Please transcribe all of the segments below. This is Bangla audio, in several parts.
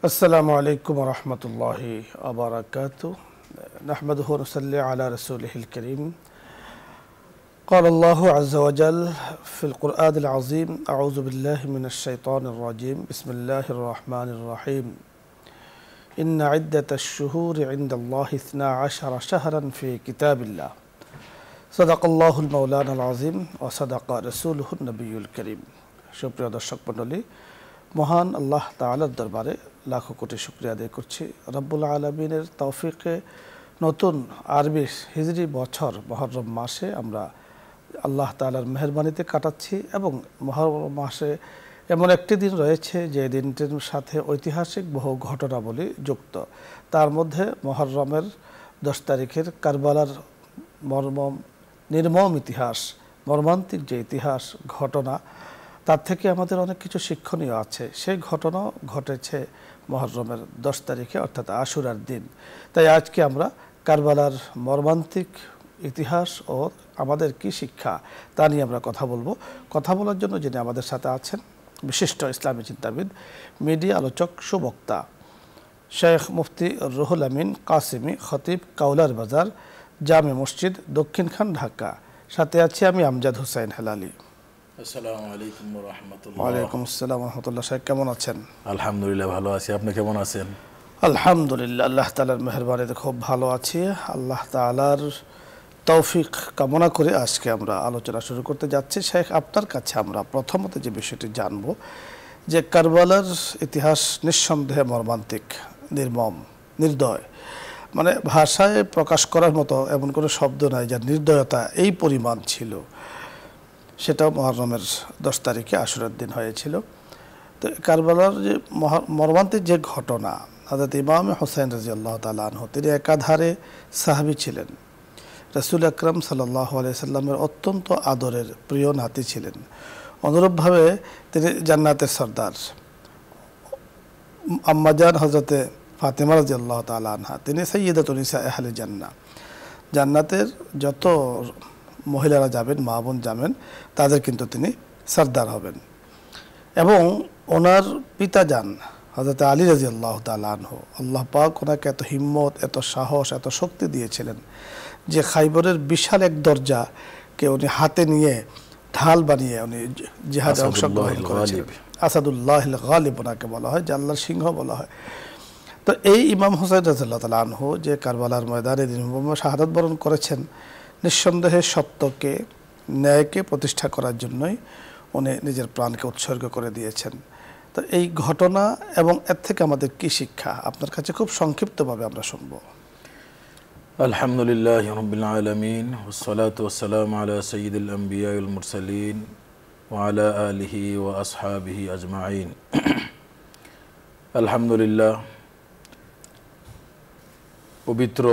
আসসালামু আলাইকুম ওয়া রাহমাতুল্লাহি ওয়া বারাকাতুহু নাহমাদুহু ওয়া নুসাল্লি আলা রাসূলিহিল কারীম قال الله عز وجل في القرآن العظيم أعوذ بالله من الشيطان الرجيم بسم الله الرحمن الرحيم إن عدة الشهور عند الله 12 شهرا في كتاب الله صدق الله المولانا العظيم وصدق رسوله النبي الكريم সুপ্রিয় দর্শক মণ্ডলী, মহান আল্লাহ তাআলার দরবারে লাখো কোটি শুকরিয়া আদায় করছি। রব্বুল আলামিনের তৌফিকে নতুন আরবি হিজরি বছর মুহররম মাসে আমরা আল্লাহ তাআলার মেহেরবানিতে কাটাচ্ছি এবং মুহররম মাসে এমন একটি দিন রয়েছে যে দিনটির সাথে ঐতিহাসিক বহু ঘটনাবলী যুক্ত। তার মধ্যে মুহররমের 10 তারিখের কারবালার নির্মম ইতিহাস, মর্মান্তিক যে ইতিহাস ঘটনা, তার থেকে আমাদের অনেক কিছু শিক্ষণীয় আছে। সেই ঘটনা ঘটেছে মুহররমের 10 তারিখে অর্থাৎ আশুরার দিন। তাই আজকে আমরা কারবালার মর্মান্তিক ইতিহাস ও আমাদের কি শিক্ষা তা নিয়ে আমরা কথা বলবো। কথা বলার জন্য যিনি আমাদের সাথে আছেন বিশিষ্ট ইসলামী চিন্তাবিদ, মিডিয়া আলোচক, সুবক্তা শেখ মুফতি রুহুল আমিন কাসেমি, খতিব, কাউলার বাজার, জামে মসজিদ, দক্ষিণখান, ঢাকা। সাথে আছি আমি আমজাদ হোসেন হেলালি। আসসালামু আলাইকুম ওয়া রাহমাতুল্লাহ। ওয়ালাইকুম আসসালাম ওয়া রাহমাতুল্লাহ। সাহেব কেমন আছেন? আলহামদুলিল্লাহ ভালো আছি, আপনি কেমন আছেন? আলহামদুলিল্লাহ, আল্লাহ তাআলার মেহেরবানিতে খুব ভালো আছি। আল্লাহ তাআলার তৌফিক কামনা করে আজকে আমরা আলোচনা শুরু করতে যাচ্ছি। শেখ, আপনার কাছে আমরা প্রথমত যে বিষয়টি জানব যে কারবালার ইতিহাস নিঃসন্দেহে মর্মান্তিক, নির্মম, নির্দয়, মানে ভাষায় প্রকাশ করার মতো এমন কোনো শব্দ নাই যার নির্দয়তা এই পরিমাণ ছিল। সেটাও মুহররমের 10 তারিখে আশুরার দিন হয়েছিল। তো কারবালার যে মর্মান্তিক যে ঘটনা, হযরত ইমাম হুসাইন রাদিয়াল্লাহু তাআলা আনহু, তিনি একাধারে সাহাবী ছিলেন, রাসূল আকরাম সাল্লাল্লাহু আলাইহি সাল্লামের অত্যন্ত আদরের প্রিয় নাতি ছিলেন। অনুরূপভাবে তিনি জান্নাতের সর্দার আম্মাজান হযরতে ফাতেমা রাদিয়াল্লাহু তাআলা আনহা, তিনি সাইয়্যিদাতুন নিসা আহলে জান্নাহ, জান্নাতের যত মহিলারা যাবেন, মা বোন যাবেন, তাদের কিন্তু তিনি সর্দার হবেন। এবং ওনার পিতা যান হযরত আলী রাদিয়াল্লাহু তাআলা আনহু, আল্লাহ পাক ওনাকে এত হিম্মত, এত সাহস, এত শক্তি দিয়েছিলেন যে খাইবরের বিশাল এক দরজাকে উনি হাতে নিয়ে ঢাল বানিয়ে উনি জিহাদে অংশগ্রহণ করেছিলেন। আসাদুল্লাহিল গালিব ওনাকে বলা হয়, যে আল্লাহর সিংহ বলা হয়। তো এই ইমাম হুসাইন রাদিয়াল্লাহু তাআলা আনহু যে কারবালার ময়দানে শাহাদাত বরণ করেছেন, নিঃসন্দেহে সত্যকে, ন্যায়কে প্রতিষ্ঠা করার জন্যই উনি নিজের প্রাণকে উৎসর্গ করে দিয়েছেন। তো এই ঘটনা এবং এর থেকে আমাদের কি শিক্ষা, আপনার কাছে খুব সংক্ষিপ্তভাবে আমরা শুনব। আলহামদুলিল্লাহি রাব্বিল আলামিন ওয়াসসালাতু ওয়াসসালামু আলা সাইয়্যিদিল আমবিয়া ওয়াল মুরসালিন ওয়া আলা আলিহি ওয়া আসহাবিহি আজমাইন। আলহামদুলিল্লাহ, পবিত্র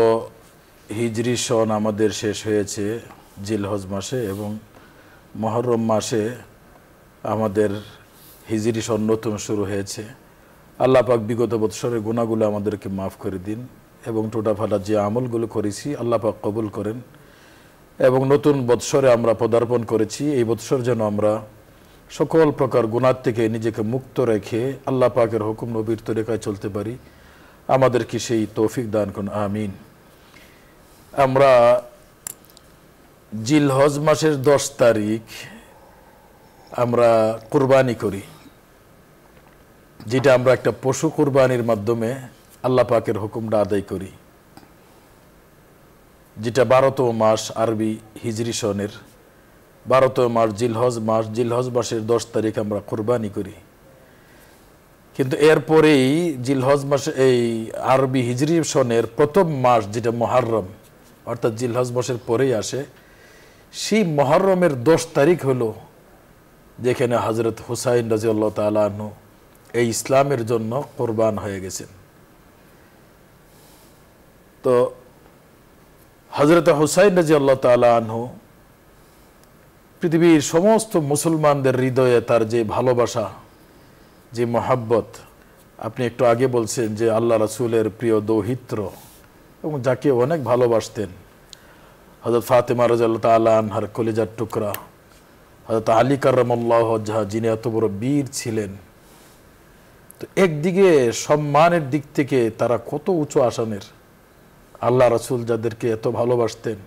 হিজরি সন আমাদের শেষ হয়েছে জিলহজ মাসে এবং মুহররম মাসে আমাদের হিজরি সন নতুন শুরু হয়েছে। আল্লাহ পাক বিগত বৎসরের গুনাহগুলো আমাদেরকে মাফ করে দিন এবং টোটাফাটা যে আমলগুলো করেছি আল্লাহ পাক কবুল করেন। এবং নতুন বৎসরে আমরা পদার্পণ করেছি, এই বৎসর যেন আমরা সকল প্রকার গুনাহ থেকে নিজেকে মুক্ত রেখে আল্লাহ পাকের হুকুম নবীর তরিকায় চলতে পারি। আমাদেরকে সেই তৌফিক দান করুন, আমিন। আমরা জিলহজ মাসের 10 তারিখ আমরা কুরবানি করি, যেটা আমরা একটা পশু কুরবানির মাধ্যমে আল্লাহ পাকের হুকুমটা আদায় করি, যেটা 12তম মাস আরবি হিজরি সনের 12তম মাস জিলহজ মাসের 10 তারিখ আমরা কুরবানি করি। কিন্তু এরপরেই জিলহজ মাসে এই আরবি হিজরি সনের প্রথম মাস যেটা মুহররম, অর্থাৎ জিলহজ মাসের পরেই আসে, সেই মুহররমের 10 তারিখ হলো যেখানে হযরত হুসাইন রাদিয়াল্লাহু তাআলা আনহু এই ইসলামের জন্য কুরবান হয়ে গেছেন। তো হযরত হুসাইন রাদিয়াল্লাহু তাআলা আনহু পৃথিবীর সমস্ত মুসলমানদের হৃদয়ে তার যে ভালোবাসা, যে মহাব্বত, আপনি একটু আগে বলছেন যে আল্লাহ রাসূলের প্রিয় দৌহিত্র এবং যাকে অনেক ভালোবাসতেন, হযরত ফাতেমা রাদিয়াল্লাহু তাআলা আনহার কলিজার টুকরা, হযরত আলী কাররামাল্লাহু ওয়াজহা, যিনি এত বড় বীর ছিলেন, তো একদিকে সম্মানের দিক থেকে তারা কত উঁচু আসনের, আল্লাহ রাসূল যাদেরকে এত ভালোবাসতেন,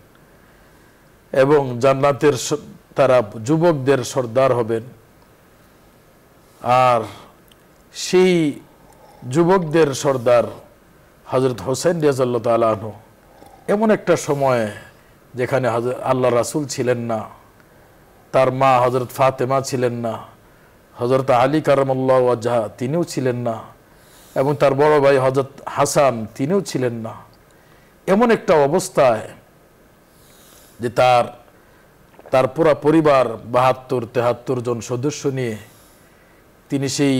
এবং জান্নাতের তারা যুবকদের সর্দার হবেন। আর সেই যুবকদের সর্দার হযরত হোসেন রাদিয়াল্লাহু তাআলা আনহু এমন একটা সময় যেখানে আল্লাহ রাসূল ছিলেন না, তার মা হযরত ফাতেমা ছিলেন না, হযরত আলী কারামাল্লাহু ওয়াজহা তিনিও ছিলেন না, এবং তার বড় ভাই হযরত হাসান তিনিও ছিলেন না। এমন একটা অবস্থায় যে তার পুরা পরিবার ৭২-৭৩ জন সদস্য নিয়ে তিনি সেই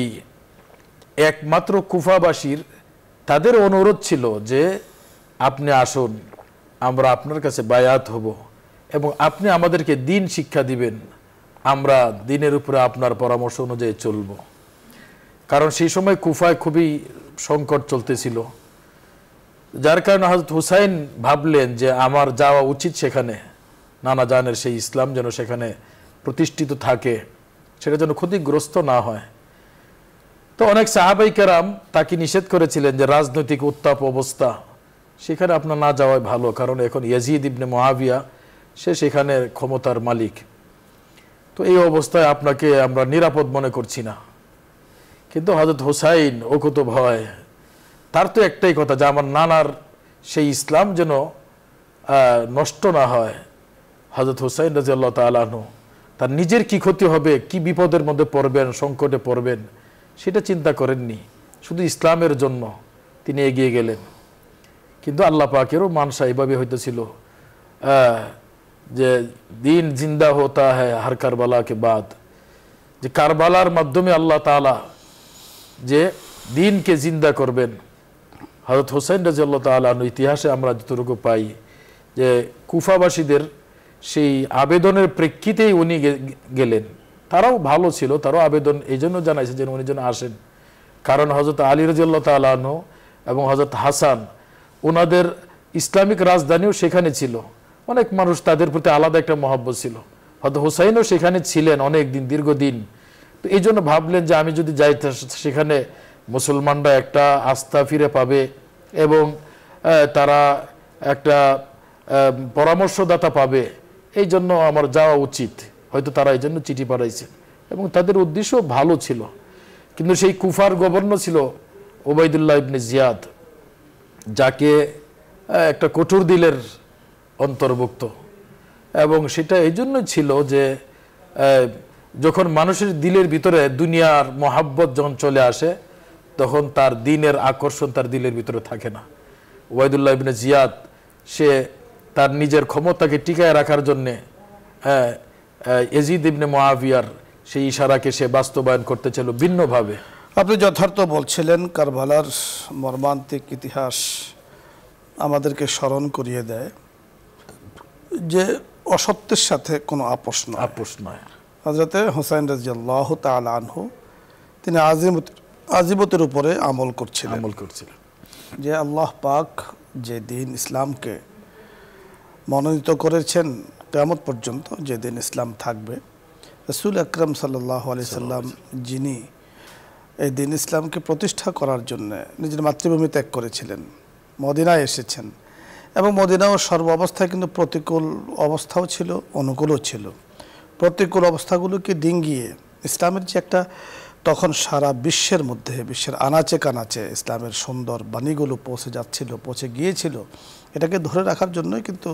একমাত্র কুফাবাসীর, তাদের অনুরোধ ছিল যে আপনি আসুন, আমরা আপনার কাছে বায়াত হব এবং আপনি আমাদেরকে দ্বীন শিক্ষা দিবেন, আমরা দ্বীনের উপরে আপনার পরামর্শ অনুযায়ী চলব। কারণ সেই সময় কুফায় খুবই সংকট চলতেছিল, যার কারণে হযরত হুসাইন ভাবলেন যে আমার যাওয়া উচিত সেখানে, নানা জানের সেই ইসলাম যেন সেখানে প্রতিষ্ঠিত থাকে, সেটা যেন ক্ষতিগ্রস্ত না হয়। তো অনেক সাহাবাই কেরাম তাকে নিষেধ করেছিলেন যে রাজনৈতিক উত্তাপ অবস্থা, সেখানে আপনার না যাওয়াই ভালো, কারণ এখন ইয়াজিদ ইবনে মুআবিয়া সে সেখানে ক্ষমতার মালিক। তো এই অবস্থায় আপনাকে আমরা নিরাপদ মনে করছি না। কিন্তু হযরত হুসাইন অকুত ভয়, তার তো একটাই কথা যে আমার নানার সেই ইসলাম যেন নষ্ট না হয়। হযরত হুসাইন রাদিয়াল্লাহু তাআলা আনহু তার নিজের কি ক্ষতি হবে, কি বিপদের মধ্যে পড়বেন, সংকটে পড়বেন, সেটা চিন্তা করেননি, শুধু ইসলামের জন্য তিনি এগিয়ে গেলেন। কিন্তু আল্লাহ পাকেরও মানসা এভাবে হইতেছিল যে দিন জিন্দা হতা হ্যায় হর কারবালা কে বাদ, যে কারবালার মাধ্যমে আল্লাহ তাআলা যে দিনকে জিন্দা করবেন। হযরত হোসেন রাদিয়াল্লাহু তাআলা আনহু ইতিহাসে আমরা যতটুকু পাই যে কুফাবাসীদের সেই আবেদনের প্রেক্ষিতেই উনি গেলেন। তারাও ভালো ছিল, তারাও আবেদন এই জন্য জানাইছে যেন উনি যেন আসেন, কারণ হযরত আলী রাদিয়াল্লাহু তাআলা আনহু এবং হযরত হাসান ওনাদের ইসলামিক রাজধানীও সেখানে ছিল, অনেক মানুষ তাদের প্রতি আলাদা একটা মহব্বত ছিল। হয়তো হুসাইনও সেখানে ছিলেন অনেক দিন, দীর্ঘদিন। তো এই জন্য ভাবলেন যে আমি যদি যাই সেখানে মুসলমানরা একটা আস্থা ফিরে পাবে এবং তারা একটা পরামর্শদাতা পাবে, এই জন্য আমার যাওয়া উচিত। হয়তো তারা এই জন্য চিঠি পাঠাইছে এবং তাদের উদ্দেশ্য ভালো ছিল। কিন্তু সেই কুফার গভর্নর ছিল ওবাইদুল্লাহ ইবনে জিয়াদ, যাকে একটা কঠোর দিলের অন্তর্ভুক্ত, এবং সেটা এই জন্য ছিল যে যখন মানুষের দিলের ভিতরে দুনিয়ার মহাব্বত যখন চলে আসে তখন তার দ্বীনের আকর্ষণ তার দিলের ভিতরে থাকে না। ওবাইদুল্লাহ ইবনে জিয়াদ সে তার নিজের ক্ষমতাকে টিকায় রাখার জন্যে ইয়াজিদ ইবনে মুআবিয়ার সেই ইশারাকে সে বাস্তবায়ন করতে ছিল ভিন্নভাবে। আপনি যথার্থ বলছিলেন, কারবালার মর্মান্তিক ইতিহাস আমাদেরকে স্মরণ করিয়ে দেয় যে অসত্যের সাথে কোনো আপোষ নয়। হযরতে হুসাইন রাদিয়াল্লাহু তাআলা আনহু তিনি আজিমতের উপরে আমল করছিলেন যে আল্লাহ পাক যে দিন ইসলামকে মনোনীত করেছেন কিয়ামত পর্যন্ত, যে দিন ইসলাম থাকবে, রাসূল আকরাম সাল্লাল্লাহু আলাইহি সাল্লাম যিনি এই দিন ইসলামকে প্রতিষ্ঠা করার জন্য নিজের মাতৃভূমি ত্যাগ করেছিলেন, মদিনায় এসেছেন, এবং মদিনাও সর্ব অবস্থায় কিন্তু প্রতিকূল অবস্থাও ছিল, অনুকূলও ছিল। প্রতিকূল অবস্থাগুলোকে ডিঙ্গিয়ে ইসলামের যে একটা তখন সারা বিশ্বের মধ্যে, বিশ্বের আনাচে কানাচে ইসলামের সুন্দর বাণীগুলো পৌঁছে গিয়েছিল, এটাকে ধরে রাখার জন্যই কিন্তু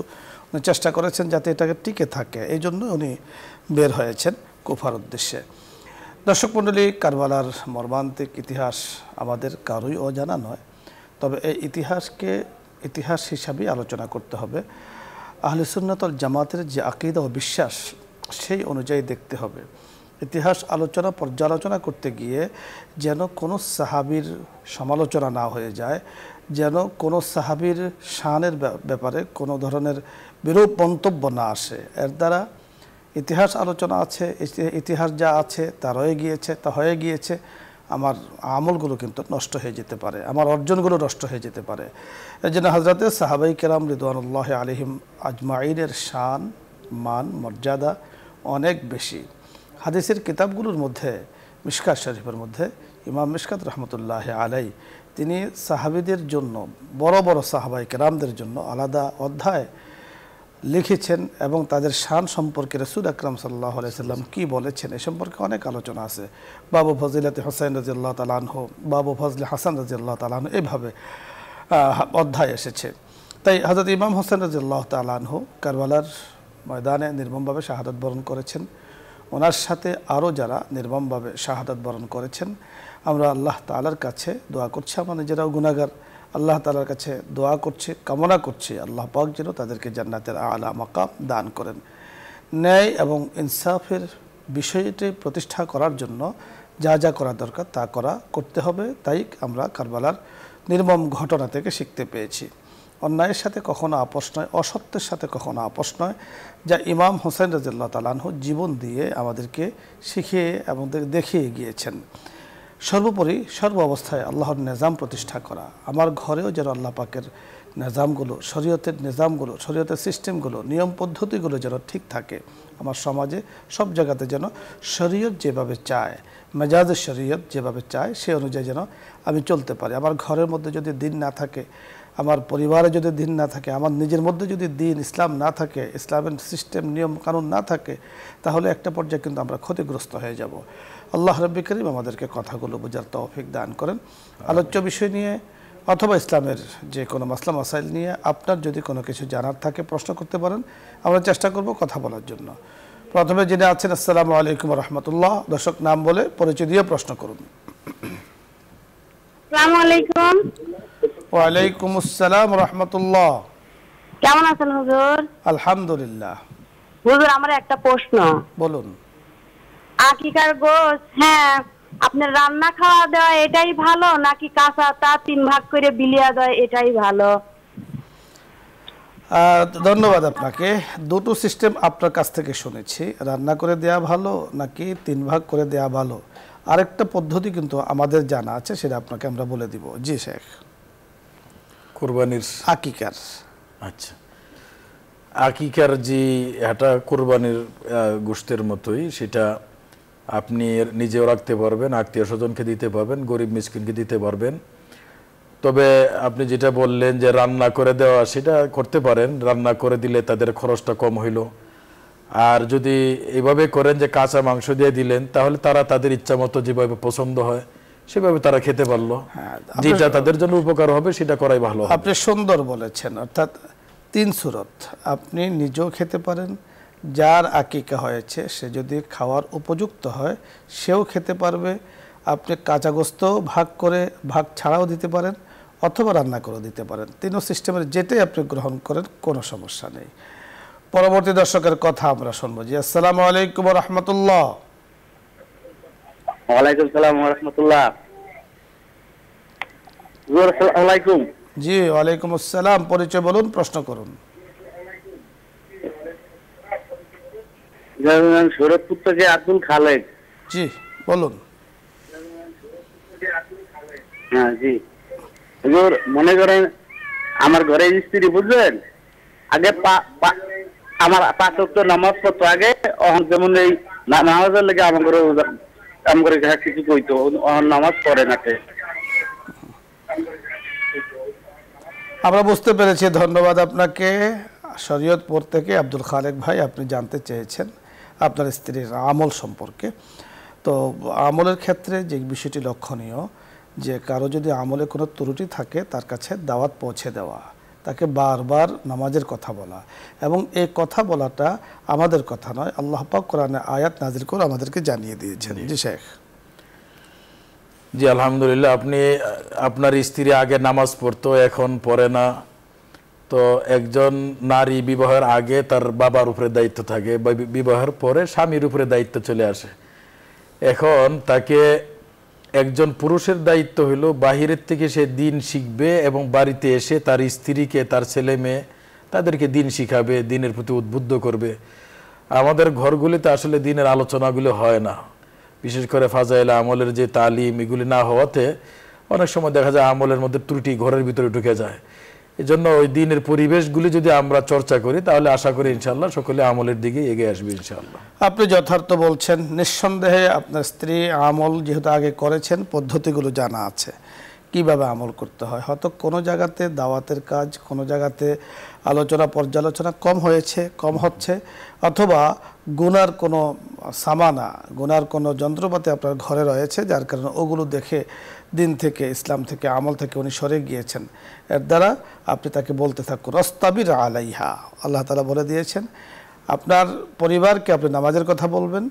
উনি চেষ্টা করেছেন যাতে এটাকে টিকে থাকে। এই জন্য উনি বের হয়েছেন কুফার উদ্দেশ্যে। দর্শক মণ্ডলী, কারবালার মর্মান্তিক ইতিহাস আমাদের কারোই অজানা নয়, তবে এই ইতিহাসকে ইতিহাস হিসাবেই আলোচনা করতে হবে। আহলে সুন্নাত ওয়াল জামাতের যে আকীদা ও বিশ্বাস সেই অনুযায়ী দেখতে হবে। ইতিহাস আলোচনা পর্যালোচনা করতে গিয়ে যেন কোনো সাহাবীর সমালোচনা না হয়ে যায়, যেন কোনো সাহাবীর শানের ব্যাপারে কোনো ধরনের বিরূপ মন্তব্য না আসে। এর দ্বারা ইতিহাস আলোচনা আছে, ইতিহাস যা আছে তা হয়ে গিয়েছে, আমার আমলগুলো কিন্তু নষ্ট হয়ে যেতে পারে, আমার অর্জনগুলো নষ্ট হয়ে যেতে পারে। এই জন্য হযরতে সাহাবাই কেরাম রিদওয়ানুল্লাহি আলাইহিম আজমাইনের শান, মান, মর্যাদা অনেক বেশি। হাদিসের কিতাবগুলোর মধ্যে, মিশকাত শরীফের মধ্যে ইমাম মিশকাত রহমতুল্লাহ আলাই তিনি সাহাবীদের জন্য বড় বড় সাহাবাই কেরামদের জন্য আলাদা অধ্যায় লিখেছেন এবং তাদের শান সম্পর্কে রাসূল আকরাম সাল্লাল্লাহু আলাইহি সাল্লাম কি বলেছেন এ সম্পর্কে অনেক আলোচনা আছে। বাবু ফজিলাতে হুসাইন রাদিয়াল্লাহু তাআলা আনহু, বাবু ফজলে হাসান রাদিয়াল্লাহু তাআলা আনহু, এইভাবে অধ্যায় এসেছে। তাই হযরত ইমাম হোসেন রাদিয়াল্লাহু তাআলা আনহু কারবালার ময়দানে নির্মমভাবে শাহাদাত বরণ করেছেন। ওনার সাথে আরও যারা নির্মমভাবে শাহাদাত বরণ করেছেন, আমরা আল্লাহ তাআলার কাছে দোয়া করছি, আমরা নিজেরাও গুনাহগার, আল্লাহ তাআলার কাছে দোয়া করছি, কামনা করছি আল্লাহ পাক যেন তাদেরকে জান্নাতের আলা মাকাম দান করেন। ন্যায় এবং ইনসাফের বিষয়টি প্রতিষ্ঠা করার জন্য যা যা করা দরকার তা করতে হবে। তাই আমরা কারবালার নির্মম ঘটনা থেকে শিখতে পেয়েছি। অন্যায়ের সাথে কখনো আপোষ নয়, অসত্যের সাথে কখনো আপোষ নয়, যা ইমাম হোসেন রাদিয়াল্লাহু তাআলা আনহু জীবন দিয়ে আমাদেরকে শিখিয়ে এবং দেখিয়ে গিয়েছেন। সর্বোপরি সর্ব অবস্থায় আল্লাহর নিজাম প্রতিষ্ঠা করা, আমার ঘরেও যেন আল্লাহ পাকের নিজামগুলো, শরীয়তের নিজামগুলো, শরীয়তের সিস্টেমগুলো, নিয়ম পদ্ধতিগুলো যেন ঠিক থাকে। আমার সমাজে সব জায়গাতে যেন শরীয়ত যেভাবে চায়, মেজাজের শরীয়ত যেভাবে চায় সে অনুযায়ী যেন আমি চলতে পারি। আমার ঘরের মধ্যে যদি দিন না থাকে, আমার পরিবারে যদি দিন না থাকে, আমার নিজের মধ্যে যদি দিন ইসলাম না থাকে, ইসলামের সিস্টেম নিয়ম কানুন না থাকে, তাহলে একটা পর্যায়ে কিন্তু আমরা ক্ষতিগ্রস্ত হয়ে যাব। আল্লাহ রাব্বুল কারীম আমাদেরকে কথাগুলো বোঝার তৌফিক দান করেন। আলোচ্য বিষয় নিয়ে অথবা ইসলামের যে কোনো মাসলা মাসাইল নিয়ে আপনার যদি কোনো কিছু জানার থাকে প্রশ্ন করতে পারেন, আমরা চেষ্টা করব কথা বলার জন্য। প্রথমে যিনি আছেন, আসসালামু আলাইকুম রহমতুল্লাহ। দর্শক নাম বলে পরিচয় দিয়ে প্রশ্ন করুন। আসসালামু আলাইকুম। ওয়ালাইকুম আসসালাম রহমতুল্লাহ। কেমন আছেন হুজুর? আলহামদুলিল্লাহ। হুজুর আমার একটা প্রশ্ন। বলুন। আকিকার গোশত, হ্যাঁ, আপনার রান্না খাওয়া দেওয়া এটাই ভালো নাকি কাঁচা তা 3 ভাগ করে বিলিয়া দেয় এটাই ভালো? ধন্যবাদ আপনাকে। দুটো সিস্টেম আপনার কাছ থেকে শুনেছি, রান্না করে দেয়া ভালো নাকি 3 ভাগ করে দেয়া ভালো। আরেকটা পদ্ধতি কিন্তু আমাদের জানা আছে, সেটা আপনাকে আমরা বলে দিব। জি শেখ। কুরবানির আকিকার, আচ্ছা, আকিকার যে এটা কুরবানির গোশতের মতোই, সেটা আপনি নিজেও রাখতে পারবেন, আত্মীয় স্বজনকে দিতে পারবেন, গরিব মিসকিনকে দিতে পারবেন। তবে আপনি যেটা বললেন যে রান্না করে দেওয়া, সেটা করতে পারেন, রান্না করে দিলে তাদের খরচটা কম হইল। আর যদি এভাবে করেন যে কাঁচা মাংস দিয়ে দিলেন, তাহলে তারা তাদের ইচ্ছা মতো যেভাবে পছন্দ হয় সেভাবে তারা খেতে পারলো, যেটা তাদের জন্য উপকার হবে সেটা করাই ভালো। আপনি সুন্দর বলেছেন। অর্থাৎ 3 সূরত, আপনি নিজেও খেতে পারেন, যার আকিকা হয়েছে সে যদি খাওয়ার উপযুক্ত হয় সেও খেতে পারবে। আপনি কাঁচা গোশত ভাগ করে ভাগ ছাড়াও দিতে পারেন অথবা রান্না করে দিতে পারেন। 3 সিস্টেমের যেটাই আপনি গ্রহণ করেন কোনো সমস্যা নেই। পরবর্তী দর্শকের কথা আমরা শুনবো। জি, আসসালামু আলাইকুম রহমতুল্লাহ। ওয়ালাইকুম সালাম ওয়া রাহমাতুল্লাহ। আসসালামু আলাইকুম। জি, ওয়ালাইকুম আসসালাম। পরিচয় বলুন, প্রশ্ন করুন। শরৎপুর থেকে আব্দুল খালেক। জি বলুন। হ্যাঁ জি হুজুর, মনে করেন আমার ঘরে স্ত্রী, বুঝলেন, আগে আমার 5 ওয়াক্ত নামাজ পড়তো আগে, যেমন এই নামাজের লেগে আমার ঘরে কিছু কইতো, নামাজ পড়ে না। আমরা বুঝতে পেরেছি, ধন্যবাদ আপনাকে। শরীয়তপুর থেকে আব্দুল খালেক ভাই, আপনি জানতে চেয়েছেন আপনার স্ত্রীর আমল সম্পর্কে। তো আমলের ক্ষেত্রে যে বিষয়টি লক্ষণীয়, যে কারো যদি আমলে কোনো ত্রুটি থাকে তার কাছে দাওয়াত পৌঁছে দেওয়া, তাকে বারবার নামাজের কথা বলা, এবং এই কথা বলাটা আমাদের কথা নয়, আল্লাহ পাক কোরআনে আয়াত নাজিল করে আমাদেরকে জানিয়ে দিয়েছেন। জি শেখ। জি আলহামদুলিল্লাহ। আপনি আপনার স্ত্রী আগে নামাজ পড়তো, এখন পড়ে না, তো একজন নারী বিবাহের আগে তার বাবার উপরে দায়িত্ব থাকে, বিবাহের পরে স্বামীর উপরে দায়িত্ব চলে আসে। এখন তাকে একজন পুরুষের দায়িত্ব হলো বাহিরের থেকে সে দিন শিখবে এবং বাড়িতে এসে তার স্ত্রীকে, তার ছেলে মেয়ে, তাদেরকে দিন শিখাবে, দিনের প্রতি উদ্বুদ্ধ করবে। আমাদের ঘরগুলিতে আসলে দিনের আলোচনাগুলো হয় না, বিশেষ করে ফাজাইল আমলের যে তালিম, এগুলি না হওয়াতে অনেক সময় দেখা যায় আমলের মধ্যে ত্রুটি ঘরের ভিতরে ঢুকে যায়। এই জন্য ওই দিনের পরিবেশগুলি যদি আমরা চর্চা করি তাহলে আশা করি ইনশাআল্লাহ সকলে আমলের দিকে এগিয়ে আসবে ইনশাআল্লাহ। আপনি যথার্থ বলছেন। নিঃসন্দেহে আপনার স্ত্রী আমল যেহেতু আগে করেছেন, পদ্ধতিগুলো জানা আছে কিভাবে আমল করতে হয়। হয়তো কোনো জায়গাতে দাওয়াতের কাজ, কোনো জায়গাতে আলোচনা পর্যালোচনা কম হয়েছে, কম হচ্ছে, অথবা গুনার কোনো সামানা, গুনার কোনো যন্ত্রপাতি আপনার ঘরে রয়েছে, যার কারণে ওগুলো দেখে দিন থেকে, ইসলাম থেকে, আমল থেকে উনি সরে গিয়েছেন। এর দ্বারা আপনি তাকে বলতে থাকুন রস্তাবির আলাইহা। আল্লাহ তাআলা বলে দিয়েছেন আপনার পরিবারকে আপনি নামাজের কথা বলবেন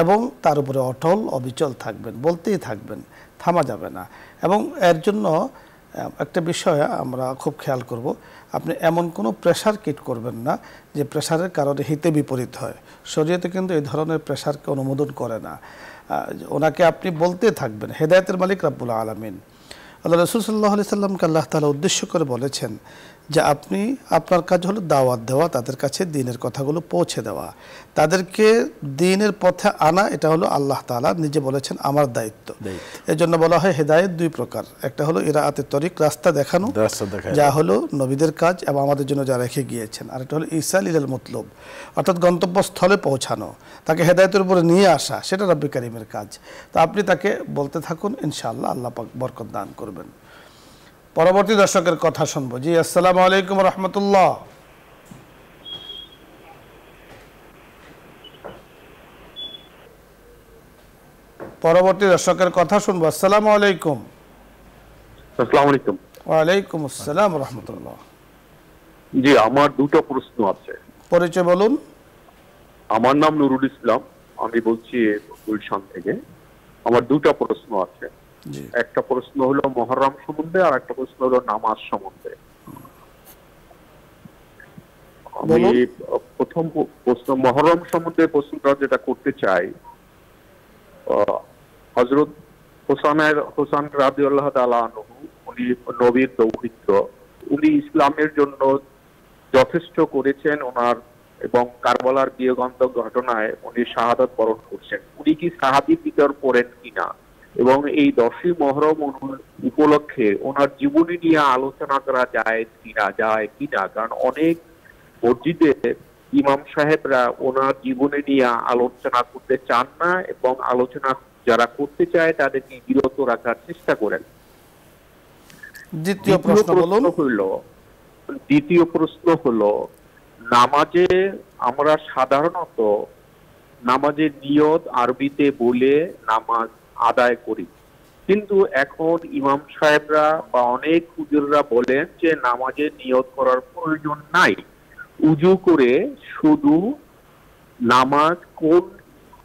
এবং তার উপরে অটল অবিচল থাকবেন, বলতেই থাকবেন, থামা যাবে না। এবং এর জন্য একটা বিষয় আমরা খুব খেয়াল করব, আপনি এমন কোনো প্রেশার কিট করবেন না যে প্রেশারের কারণে হিতে বিপরীত হয়। শরীয়তে কিন্তু এই ধরনের প্রেশারকে অনুমোদন করে না। ওনাকে আপনি বলতে থাকবেন। হেদায়েতের মালিক রাব্বুল আলামিন আল্লাহ রাসূল সাল্লাল্লাহু আলাইহি সাল্লামকে আল্লাহ তাআলা উদ্দেশ্য করে বলেছেন যে আপনি, আপনার কাজ হলো দাওয়াত দেওয়া, তাদের কাছে দ্বীনের কথাগুলো পৌঁছে দেওয়া, তাদেরকে দ্বীনের পথে আনা। এটা হলো আল্লাহ তাআলা নিজে বলেছেন আমার দায়িত্ব। এর জন্য বলা হয় হেদায়েত দুই প্রকার, একটা হলো ইরাআতে তরিক, রাস্তা দেখানো, যা হলো নবীদের কাজ এবং আমাদের জন্য যা রেখে গিয়েছেন, আর একটা হলো ইসাল ইলাল মতলব, অর্থাৎ গন্তব্যস্থলে পৌঁছানো, তাকে হেদায়েতের উপরে নিয়ে আসা, সেটা রব্বি কারীমের কাজ। তো আপনি তাকে বলতে থাকুন, ইনশাআল্লাহ আল্লাহ পাক বরকত দান করবেন। পরবর্তী দর্শকের কথা শুনবো। জি, আসসালামু আলাইকুম রহমতুল্লাহ। পরবর্তী দর্শকের কথা শুনবো। আসসালামু আলাইকুম। আসসালামু আলাইকুম। ওয়ালাইকুম আসসালাম রহমতুল্লাহ। জি, আমার দুটো প্রশ্ন আছে। পরিচয় বলুন। আমার নাম নুরুল ইসলাম, আমি বলছি গুলশান থেকে। আমার দুটো প্রশ্ন আছে। একটা প্রশ্ন হলো মুহররম সম্বন্ধে, আর একটা প্রশ্ন হলো নামাজ সম্বন্ধে। আমি প্রথম প্রশ্ন মুহররম সম্বন্ধে প্রশ্নটা যেটা করতে চাই, হযরত হোসেন রাদিয়াল্লাহু তাআলা আনহু, উনি নবীর দৌহিত্র, উনি ইসলামের জন্য যথেষ্ট করেছেন ওনার, এবং কারবালার বিয়োগান্তক ঘটনায় উনি শাহাদাত বরণ করছেন। উনি কি সাহাবী পিতর পড়েন কিনা, এবং এই 10ই মুহররম উপলক্ষে ওনার জীবনী নিয়ে আলোচনা করা যায় কিনা, কারণ অনেক মসজিদে ইমাম সাহেবরা ওনার জীবনী নিয়ে আলোচনা করতে চান না, এবং আলোচনা যারা করতে চায় তাদেরকে বিরত রাখার চেষ্টা করেন। দ্বিতীয় প্রশ্ন হলো নামাজে আমরা সাধারণত নামাজের নিয়ত আরবিতে বলে নামাজ আদায় করি, কিন্তু এখন ইমাম সাহেবরা বা অনেক হুজুররা বলেন যে নামাজের নিয়ত করার প্রয়োজন নাই, উজু করে শুধু নামাজ কোন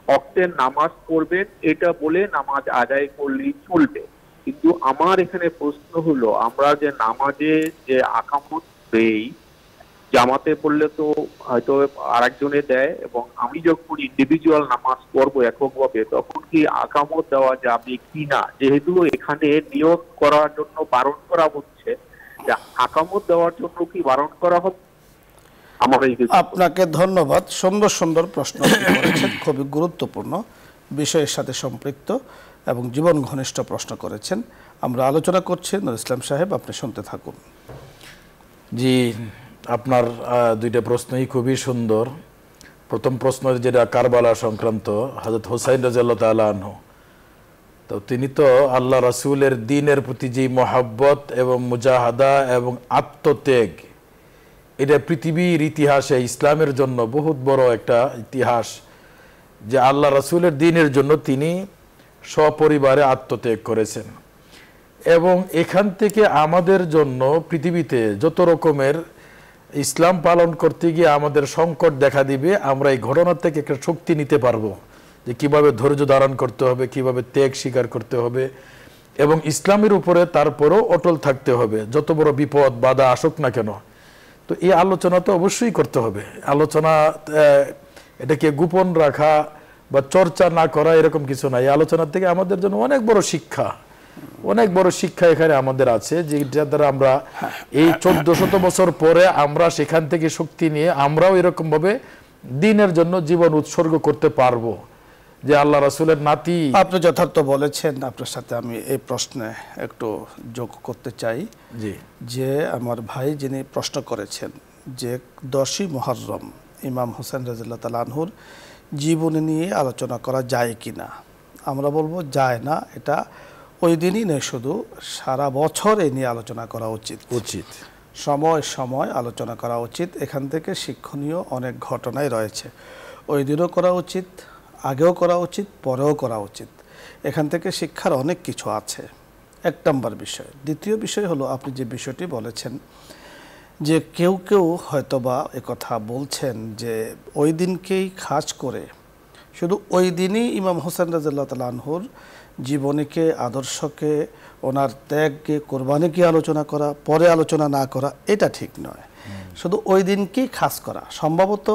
ওয়াক্তের নামাজ পড়বেন এটা বলে নামাজ আদায় করলেই চলবে। কিন্তু আমার এখানে প্রশ্ন হলো, আমরা যে নামাজে যে আকামত দেই, জামাতে পড়লে তো হয়তো আরেকজনে দেয়, এবং আমি যখন ইন্ডিভিজুয়াল নামাজ পড়বো এককভাবে, তখন কি আকামত দেওয়া যাবে কিনা? যেহেতু এখানে নিয়ত করার জন্য বারণ করা হচ্ছে, আকামত দেওয়ার জন্য কি বারণ করা হচ্ছে? আপনাকে ধন্যবাদ। সুন্দর সুন্দর প্রশ্ন করেছেন, খুবই গুরুত্বপূর্ণ বিষয়ের সাথে সম্পৃক্ত এবং জীবন ঘনিষ্ঠ প্রশ্ন করেছেন। আমরা আলোচনা করছি, নুরুল ইসলাম সাহেব আপনি শুনতে থাকুন। জি, আপনার দুইটা প্রশ্নই খুবই সুন্দর। প্রথম প্রশ্ন যেটা কারবালা সংক্রান্ত, হযরত হুসাইন রাদিয়াল্লাহু তাআলা আনহু, তো তিনি তো আল্লাহ রাসূলের দ্বীনের প্রতি যে মহব্বত এবং মুজাহাদা এবং আত্মত্যাগ, এটা পৃথিবীর ইতিহাসে ইসলামের জন্য বহুত বড় একটা ইতিহাস, যে আল্লাহ রাসূলের দ্বীনের জন্য তিনি সপরিবারে আত্মত্যাগ করেছেন। এবং এখান থেকে আমাদের জন্য পৃথিবীতে যত রকমের ইসলাম পালন করতে গিয়ে আমাদের সংকট দেখা দিবে, আমরা এই ঘটনার থেকে একটা শক্তি নিতে পারবো, যে কিভাবে ধৈর্য ধারণ করতে হবে, কিভাবে ত্যাগ স্বীকার করতে হবে, এবং ইসলামের উপরে তারপরও অটল থাকতে হবে, যত বড় বিপদ বাধা আসুক না কেন। তো এই আলোচনা তো অবশ্যই করতে হবে। আলোচনা এটাকে গোপন রাখা বা চর্চা না করা এরকম কিছু নাই। এই আলোচনার থেকে আমাদের জন্য অনেক বড় শিক্ষা এখানে আমাদের আছে, যেটার দ্বারা আমরা এই 1400 বছর পরে আমরা সেখান থেকে শক্তি নিয়ে আমরাও এরকম ভাবে দ্বীনের জন্য জীবন উৎসর্গ করতে পারবো। যে আল্লাহ রাসূলের নাতি। আপনি যথার্থ বলেছেন, আপনার সাথে আমি এই প্রশ্নে একটু যোগ করতে চাই। জি, যে আমার ভাই যিনি প্রশ্ন করেছেন যে 10ই মুহররম ইমাম হোসেন রাদিয়াল্লাহু তাআলা আনহুর জীবনী নিয়ে আলোচনা করা যায় কি না, আমরা বলবো যায় না। এটা ওই দিনই নয়, শুধু সারা বছর এই নিয়ে আলোচনা করা উচিত। সময় সময় আলোচনা করা উচিত। এখান থেকে শিক্ষণীয় অনেক ঘটনাই রয়েছে। ওই দিনও করা উচিত, আগেও করা উচিত, পরেও করা উচিত। এখান থেকে শিক্ষার অনেক কিছু আছে। এক নম্বর বিষয়। দ্বিতীয় বিষয় হলো আপনি যে বিষয়টি বলেছেন যে কেউ কেউ হয়তোবা একথা বলছেন যে ওই দিনকেই খাস করে শুধু ওই দিনই ইমাম হোসেন রাদিয়াল্লাহু তাআলা আনহুর জীবনীকে, আদর্শকে, ওনার ত্যাগকে, কোরবানিকে আলোচনা করা, পরে আলোচনা না করা, এটা ঠিক নয়। শুধু ওই দিনকেই খাস করা, সম্ভবত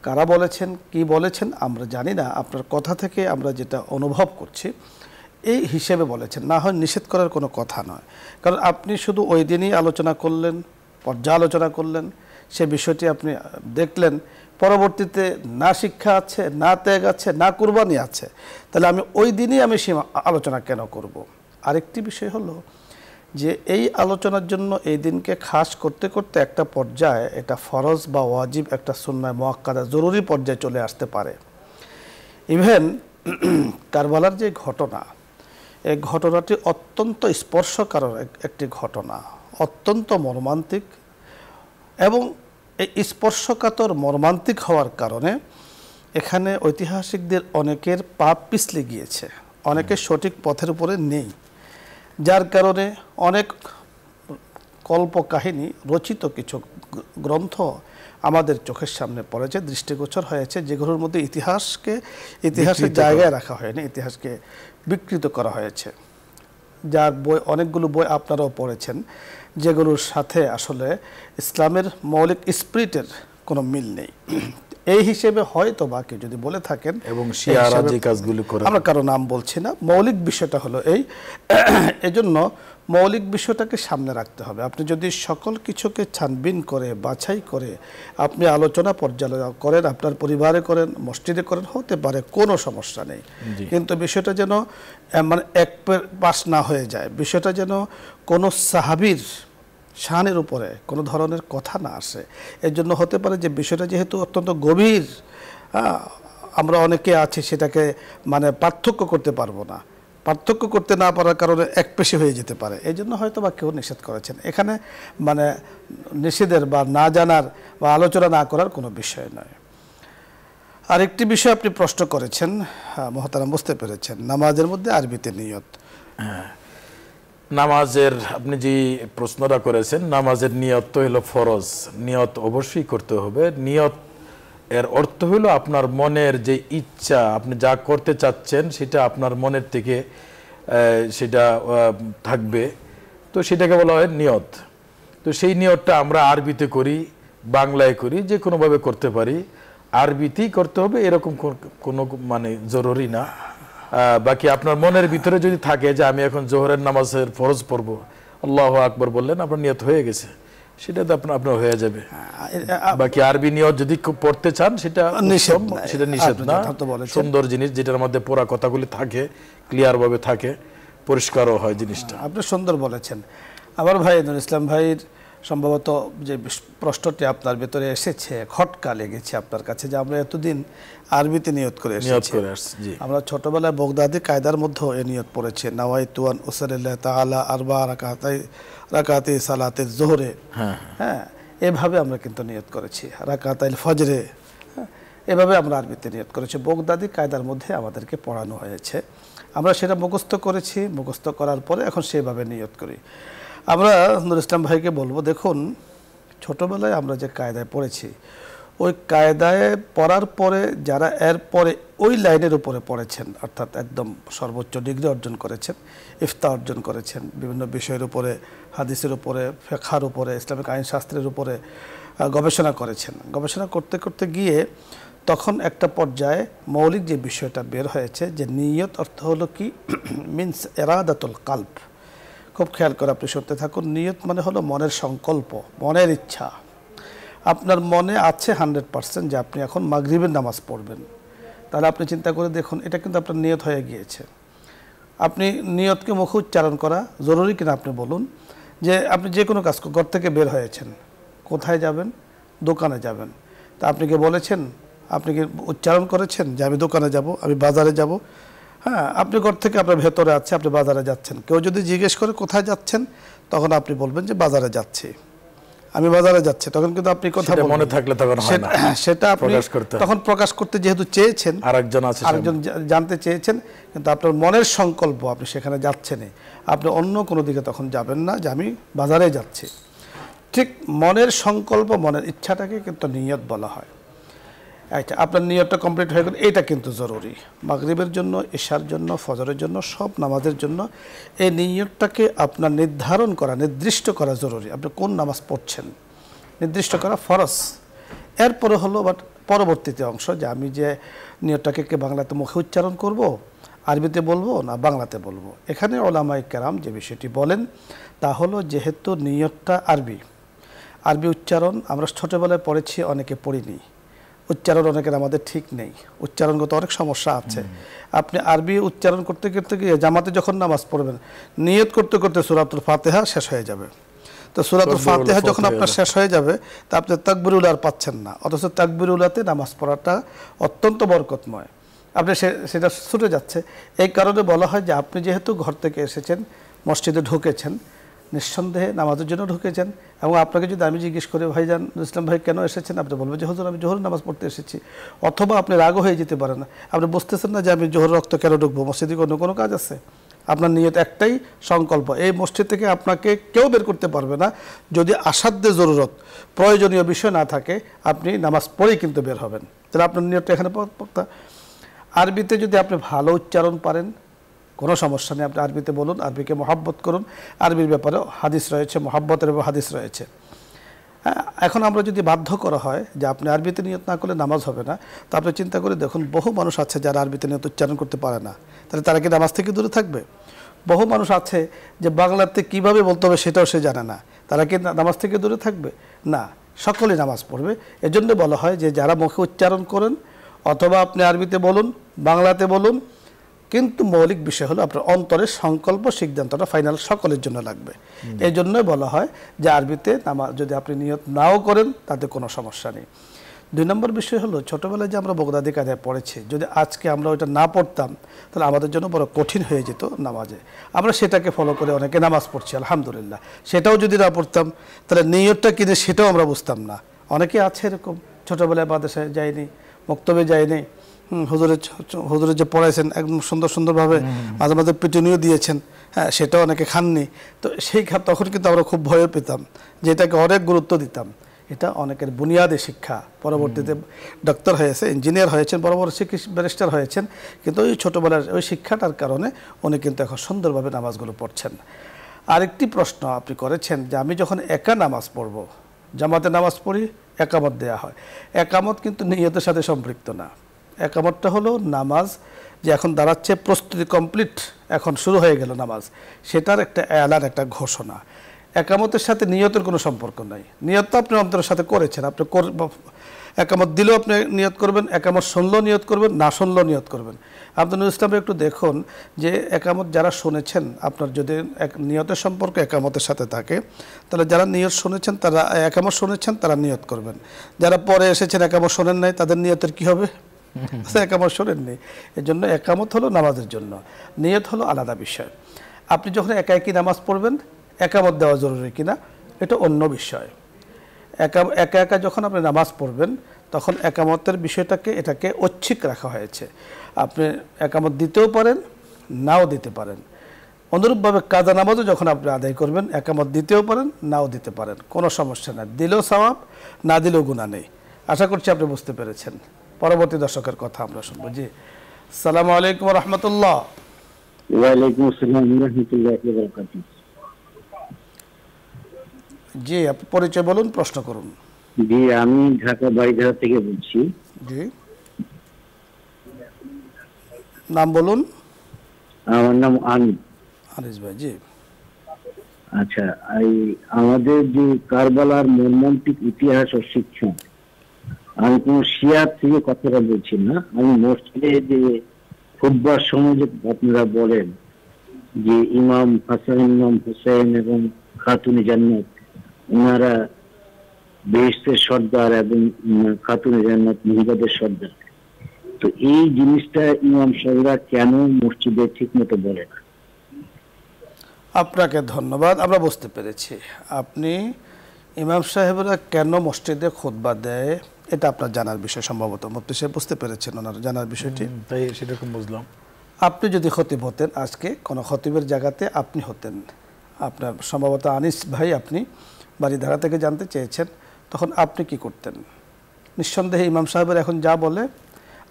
কারা বলেছেন, কি বলেছেন আমরা জানি না। আপনার কথা থেকে আমরা যেটা অনুভব করছি এই হিসেবে বলেছেন, না হয় নিষেধ করার কোনো কথা নয়। কারণ আপনি শুধু ওই দিনই আলোচনা করলেন, পর্যালোচনা করলেন, সে বিষয়টি আপনি দেখলেন, পরবর্তীতে না শিক্ষা আছে, না ত্যাগ আছে, না কুরবানি আছে, তাহলে আমি ওই দিনই আলোচনা কেন করব? আরেকটি বিষয় হলো যে এই আলোচনার জন্য এই দিনকে খাস করতে করতে একটা পর্যায়ে এটা ফরজ বা ওয়াজিব, একটা সুন্নাহ মুআক্কাদা জরুরি পর্যায়ে চলে আসতে পারে। ইভেন কারবালার যে ঘটনা, এই ঘটনাটি অত্যন্ত স্পর্শকাতর একটি ঘটনা, অত্যন্ত মর্মান্তিক, এবং এই স্পর্শকাতর মর্মান্তিক হওয়ার কারণে এখানে ঐতিহাসিকদের অনেকের পা পিছলে গিয়েছে, অনেকে সঠিক পথের উপরে নেই, যার কারণে অনেক কল্পকাহিনী রচিত কিছু গ্রন্থ আমাদের চোখের সামনে পড়েছে, দৃষ্টিগোচর হয়েছে, যেগুলোর মধ্যে ইতিহাসের জায়গায় রাখা হয়নি, ইতিহাসকে বিকৃত করা হয়েছে। যার বই, অনেকগুলো বই আপনারাও পড়েছেন, যেগুলোর সাথে আসলে ইসলামের মৌলিক স্পিরিটের কোনো মিল নেই। এই হিসেবে হয়তো বাকি যদি বলে থাকেন, এবং শিয়ারা যে কাজগুলো করে, আমরা কারো নাম বলছি না, মৌলিক বিষয়টা হলো এজন্য মৌলিক বিষয়টাকে সামনে রাখতে হবে। আপনি যদি সকল কিছুকে ছানবিন করে, বাছাই করে আপনি আলোচনা পর্যালোচনা করেন, আপনার পরিবারে করেন, মসজিদে করেন, হতে পারে, কোনো সমস্যা নেই। কিন্তু বিষয়টা যেন মানে এক পাশ না হয়ে যায়, বিষয়টা যেন কোনো সাহাবীর শানের উপরে কোনো ধরনের কথা না আসে। এর জন্য হতে পারে যে বিষয়টা যেহেতু অত্যন্ত গভীর, আমরা অনেকে আছি সেটাকে মানে পার্থক্য করতে পারবো না, পার্থক্য করতে না পারার কারণে একপেশে হয়ে যেতে পারে। এই জন্য হয়তো বা কেউ নিষেধ করেছেন। এখানে মানে নিষেধের বা না জানার বা আলোচনা না করার কোনো বিষয় নয়। আরেকটি বিষয় আপনি প্রশ্ন করেছেন, মহতারাম বুঝতে পেরেছেন, নামাজের মধ্যে আরবিতে নিয়ত। নামাজের আপনি যে প্রশ্নটা করেছেন, নামাজের নিয়ত তো হলো ফরজ, নিয়ত অবশ্যই করতে হবে। নিয়ত এর অর্থ হলো আপনার মনের যে ইচ্ছা, আপনি যা করতে চাচ্ছেন সেটা আপনার মনের থেকে সেটা থাকবে, তো সেটাকে বলা হয় নিয়ত। তো সেই নিয়তটা আমরা আরবিতে করি, বাংলায় করি, যে কোনোভাবে করতে পারি। আরবিতেই করতে হবে এরকম কোনো মানে জরুরি না। বাকি আপনার মনের ভিতরে যদি থাকে যে আমি এখন জোহরের নামাজের ফরজ পড়বো, আল্লাহু আকবার বললেন, আপনার নিয়ত হয়ে গেছে, সেটা তো আপনার হয়ে যাবে। বাকি আরবি নিয়ত যদি পড়তে চান সেটা নিষেধ না, সুন্দর জিনিস, যেটার মধ্যে পুরা কথাগুলি থাকে, ক্লিয়ার ভাবে থাকে, পরিষ্কারও হয় জিনিসটা। আপনি সুন্দর বলেছেন। আমার ভাই নুর ইসলাম ভাইয়ের সম্ভবত যে প্রশ্নটি আপনার ভেতরে এসেছে, খটকা লেগেছে আপনার কাছে যে আমরা এতদিন আরবিতে নিয়ত করে এসেছি। আমরা ছোটবেলায় বগদাদি কায়দার মধ্যে এ নিয়ত পড়েছি, নাওয়াইতু আন উসাল্লিল্লাহ তাআলা আরবা রাকাতাই সালাতে যোহরে। হ্যাঁ, এভাবে আমরা কিন্তু নিয়ত করেছি, রাকাতাইল ফজরে, এভাবে আমরা আরবিতে নিয়ত করেছি। বগদাদি কায়দার মধ্যে আমাদেরকে পড়ানো হয়েছে, আমরা সেটা মুখস্থ করেছি, মুখস্থ করার পরে এখন সেভাবে নিয়ত করি। আমরা নুর ইসলাম ভাইকে বলবো, দেখুন ছোটোবেলায় আমরা যে কায়দায় পড়েছি, ওই কায়দায় পড়ার পরে যারা এর পরে ওই লাইনের উপরে পড়েছেন, অর্থাৎ একদম সর্বোচ্চ ডিগ্রি অর্জন করেছেন, ইফতা অর্জন করেছেন, বিভিন্ন বিষয়ের উপরে, হাদিসের উপরে, ফিকহের উপরে, ইসলামিক আইনশাস্ত্রের উপরে গবেষণা করেছেন। গবেষণা করতে করতে গিয়ে তখন একটা পর্যায়ে মৌলিক যে বিষয়টা বের হয়েছে যে নিয়ত অর্থ হলো কি, মিনস ইরাদাতুল কলব। খুব খেয়াল করে আপনি শুনতে থাকুন। নিয়ত মানে হলো মনের সংকল্প, মনের ইচ্ছা। আপনার মনে আছে 100% যে আপনি এখন মাগরিবের নামাজ পড়বেন, তাহলে আপনি চিন্তা করে দেখুন এটা কিন্তু আপনার নিয়ত হয়ে গিয়েছে। আপনি নিয়তকে মুখে উচ্চারণ করা জরুরি কিনা আপনি বলুন। যে আপনি যে কোনো কাজ ঘর থেকে বের হয়েছেন, কোথায় যাবেন? দোকানে যাবেন। তা আপনি কি বলেছেন, আপনি কি উচ্চারণ করেছেন যে আমি দোকানে যাব, আমি বাজারে যাব? হ্যাঁ, আপনি ঘর থেকে আপনার ভেতরে আছে, আপনি বাজারে যাচ্ছেন। কেউ যদি জিজ্ঞেস করে কোথায় যাচ্ছেন, তখন আপনি বলবেন যে বাজারে যাচ্ছি, আমি বাজারে যাচ্ছি। তখন কিন্তু আপনি কথা সেটা মনে থাকলে তখন হয় না, সেটা আপনি প্রকাশ করতে হয়। তখন প্রকাশ করতে যেহেতু চেয়েছেন, আরেকজন জানতে চেয়েছেন, কিন্তু আপনার মনের সংকল্প আপনি সেখানে যাচ্ছেনই, আপনি অন্য কোনো দিকে তখন যাবেন না যে আমি বাজারে যাচ্ছি। ঠিক মনের সংকল্প, মনের ইচ্ছাটাকে কিন্তু নিয়ত বলা হয়। আচ্ছা, আপনার নিয়তটা কমপ্লিট হয়ে গেল, এটা কিন্তু জরুরি। মাগরিবের জন্য, ইশার জন্য, ফজরের জন্য, সব নামাজের জন্য এই নিয়তটাকে আপনার নির্ধারণ করা, নির্দিষ্ট করা জরুরি। আপনি কোন নামাজ পড়ছেন নির্দিষ্ট করা ফরজ। এরপরে হলো বাট পরবর্তীতে অংশ যে আমি যে নিয়তটাকে বাংলাতে মুখে উচ্চারণ করব, আরবিতে বলবো না বাংলাতে বলবো। এখানে ওলামায়ে কেরাম যে বিষয়টি বলেন তা হলো, যেহেতু নিয়তটা আরবি উচ্চারণ আমরা ছোটোবেলায় পড়েছি, অনেকে পড়িনি, উচ্চারণ অনেকের আমাদের ঠিক নেই, উচ্চারণগত অনেক সমস্যা আছে। আপনি আরবি উচ্চারণ করতে করতে গিয়ে জামাতে যখন নামাজ পড়বেন, নিয়ত করতে করতে সূরাতুল ফাতিহা শেষ হয়ে যাবে। তো সূরাতুল ফাতিহা যখন আপনার শেষ হয়ে যাবে, তা আপনি তাকবীরুল আর পাচ্ছেন না, অথচ তাকবীরুলাতে নামাজ পড়াটা অত্যন্ত বরকতময়। আপনি সেটা ছুটে যাচ্ছে। এই কারণে বলা হয় যে আপনি যেহেতু ঘর থেকে এসেছেন, মসজিদে ঢুকেছেন, নিঃসন্দেহে নামাজের জন্য ঢুকেছেন, এবং আপনাকে যদি আমি জিজ্ঞেস করি ভাইজান ইসলাম ভাই কেন এসেছেন, আপনি বলবেন যে হুজুর আমি জোহরের নামাজ পড়তে এসেছি। অথবা আপনি রাগও হয়ে যেতে পারেন, আপনি বুঝতেছেন না যে আমি জোহর রক্ত কেন ঢুকবো, মসজিদে অন্য কোনো কাজ আছে। আপনার নিয়ত একটাই সংকল্প, এই মসজিদ থেকে আপনাকে কেউ বের করতে পারবে না যদি আসাধ্যে জরুরত, প্রয়োজনীয় বিষয় না থাকে, আপনি নামাজ পড়েই কিন্তু বের হবেন। তাহলে আপনার নিয়তটা এখানে পড়তে। আরবিতে যদি আপনি ভালো উচ্চারণ পারেন, কোনো সমস্যা নেই, আপনি আরবিতে বলুন, আরবিকে মহাব্বত করুন। আরবির ব্যাপারে হাদিস রয়েছে, মহাব্বতের ব্যাপারে হাদিস রয়েছে। হ্যাঁ, এখন আমরা যদি বাধ্য করা হয় যে আপনি আরবিতে নিয়ত না করলে নামাজ হবে না, তো আপনি চিন্তা করে দেখুন, বহু মানুষ আছে যারা আরবিতে নিয়ত উচ্চারণ করতে পারে না, তাহলে তারা কি নামাজ থেকে দূরে থাকবে? বহু মানুষ আছে যে বাংলাতে কিভাবে বলতে হবে সেটাও সে জানে না, তারা কি নামাজ থেকে দূরে থাকবে? না, সকলেই নামাজ পড়বে। এজন্য বলা হয় যে যারা মুখে উচ্চারণ করেন, অথবা আপনি আরবিতে বলুন, বাংলাতে বলুন, কিন্তু মৌলিক বিষয় হলো আপনার অন্তরের সংকল্প, সিদ্ধান্তটা ফাইনাল সকলের জন্য লাগবে। এই জন্যই বলা হয় যে আরবিতে নামাজ যদি আপনি নিয়ত নাও করেন তাতে কোনো সমস্যা নেই। 2 নম্বর বিষয় হলো, ছোটোবেলায় যে আমরা বগদাদি কায়দায় পড়েছি, যদি আজকে আমরা ওইটা না পড়তাম তাহলে আমাদের জন্য বড় কঠিন হয়ে যেত নামাজে। আমরা সেটাকে ফলো করে অনেকে নামাজ পড়ছি আলহামদুলিল্লাহ। সেটাও যদি না পড়তাম তাহলে নিয়তটা কিনে সেটাও আমরা বুঝতাম না। অনেকে আছে এরকম, ছোটোবেলায় মাদ্রাসায় যায়নি, মক্তবে যায়নি, হুজুরের যে পড়াইছেন একদম সুন্দরভাবে, মাঝে মাঝে পিটুনিও দিয়েছেন, হ্যাঁ, সেটাও অনেকে খাননি। তো তখন কিন্তু আমরা খুব ভয় পেতাম, যে এটাকে অনেক গুরুত্ব দিতাম। এটা অনেকের বুনিয়াদী শিক্ষা, পরবর্তীতে ডাক্তার হয়েছে, ইঞ্জিনিয়ার হয়েছেন, বড় বড় ব্যারিস্টার হয়েছেন, কিন্তু ওই ছোটোবেলার ওই শিক্ষাটার কারণে উনি কিন্তু এখন সুন্দরভাবে নামাজগুলো পড়ছেন। আরেকটি প্রশ্ন আপনি করেছেন যে আমি যখন একা নামাজ পড়ব, জামাতে নামাজ পড়ি, একামত দেয়া হয়। একামত কিন্তু নিয়তের সাথে সম্পৃক্ত না। একামতটা হলো নামাজ যে এখন দাঁড়াচ্ছে, প্রস্তুতি কমপ্লিট, এখন শুরু হয়ে গেল নামাজ, সেটার একটা এলান, একটা ঘোষণা। একামতের সাথে নিয়তের কোনো সম্পর্ক নাই। নিয়ত তো আপনি অন্তরের সাথে করেছেন, আপনি একামত দিলেও আপনি নিয়ত করবেন, একামত শুনলেও নিয়ত করবেন, না শুনলেও নিয়ত করবেন। আপনি ইসলামে একটু দেখুন যে একামত যারা শুনেছেন, আপনার যদি নিয়তের সম্পর্ক একামতের সাথে থাকে, তাহলে যারা নিয়ত শুনেছেন তারা একামত শুনেছেন, তারা নিয়ত করবেন। যারা পরে এসেছেন একামত শোনেন নাই, তাদের নিয়তের কি হবে? একামত শোনেননি। এই জন্য একামত হলো নামাজের জন্য, নিয়ত হলো আলাদা বিষয়। আপনি যখন একা একই নামাজ পড়বেন, একামত দেওয়া জরুরি কিনা এটা অন্য বিষয়। একা একা যখন আপনি নামাজ পড়বেন, তখন একামতের বিষয়টাকে, এটাকে ঐচ্ছিক রাখা হয়েছে। আপনি একামত দিতেও পারেন, নাও দিতে পারেন। অনুরূপভাবে কাজা নামাজও যখন আপনি আদায় করবেন, একামত দিতেও পারেন, নাও দিতে পারেন, কোনো সমস্যা নাই। দিলেও সওয়াব, না দিলেও গুনাহ নেই। আশা করছি আপনি বুঝতে পেরেছেন। পরবর্তী দর্শকের কথা আমরা শুনবো। জি, আসসালামু আলাইকুম ওয়া রাহমাতুল্লাহ। ওয়ালাইকুম আসসালাম ওয়া রাহমাতুল্লাহি ওয়া বারাকাতুহু। জি, আপনি পরিচয় বলুন, প্রশ্ন করুন। জি, আমি ঢাকা বাড়িধারা থেকে বলছি। জি, নাম বলুন। আমার নাম আনিস ভাই। জি, আচ্ছা, এই আমাদের যে কারবালার মর্মান্তিক ইতিহাস ও শিক্ষা, আমি কোন শিয়ার থেকে কথাটা বলছি না, আমি মসজিদে যে খুতবার সময় যে আপনারা বলেন যে ইমাম হাসান, ইমাম হুসেন এবং খাতুনে জান্নাত ওনারা বেহেশতের সর্দার এবং খাতুনে জান্নাত মহিলাদের সর্দার, তো এই জিনিসটা ইমাম সাহেবরা কেন মসজিদে ঠিক মতো বলে না? আপনাকে ধন্যবাদ, আমরা বুঝতে পেরেছি আপনি ইমাম সাহেবরা কেন মসজিদে খুতবা দেয় এটা আপনার জানার বিষয়। সম্ভবত মুফতি সাহেব বুঝতে পেরেছেন ওনার জানার বিষয়টি, তাই সেরকম বুঝলাম। আপনি যদি খতিব হতেন, আজকে কোনো খতিবের জায়গাতে আপনি হতেন, আপনার সম্ভবত আনিস ভাই আপনি বাড়িধারা থেকে জানতে চেয়েছেন, তখন আপনি কি করতেন? নিঃসন্দেহে ইমাম সাহেবের এখন যা বলে